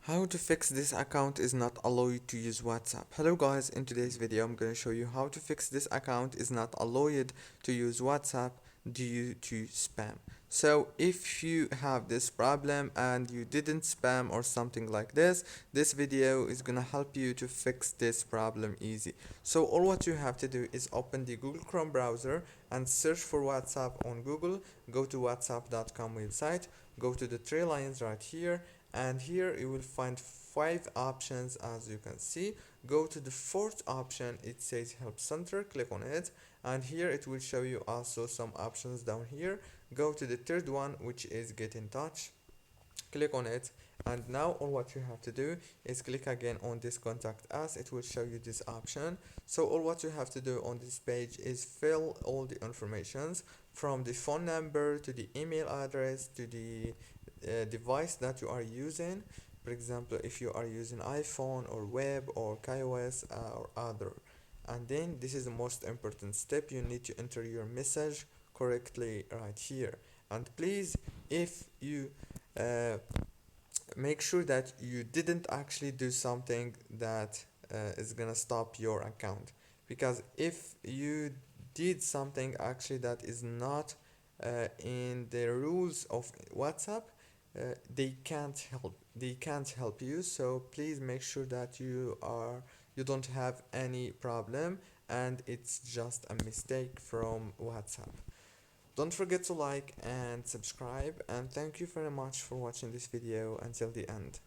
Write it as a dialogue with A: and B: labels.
A: How to fix this account is not allow you to use WhatsApp. Hello guys, in today's video I'm going to show you how to fix this account is not allowed to use WhatsApp due to spam. So if you have this problem and you didn't spam or something like this video is gonna help you to fix this problem easy. So all what you have to do is open the Google Chrome browser and search for WhatsApp on Google. Go to whatsapp.com website, go to the three lines right here, and here you will find five options. As you can see, go to the fourth option, it says help center, click on it, and here it will show you also some options down here. Go to the third one, which is get in touch, click on it, and now all what you have to do is click again on this contact us. It will show you this option. So all what you have to do on this page is fill all the informations from the phone number to the email address to the device that you are using. For example, if you are using iPhone or web or iOS or other. And then this is the most important step, you need to enter your message correctly right here. And please, if you uh, make sure that you didn't actually do something that is gonna stop your account, because if you did something actually that is not in the rules of WhatsApp, they can't help you. So please make sure that you don't have any problem and it's just a mistake from WhatsApp. Don't forget to like and subscribe, and thank you very much for watching this video until the end.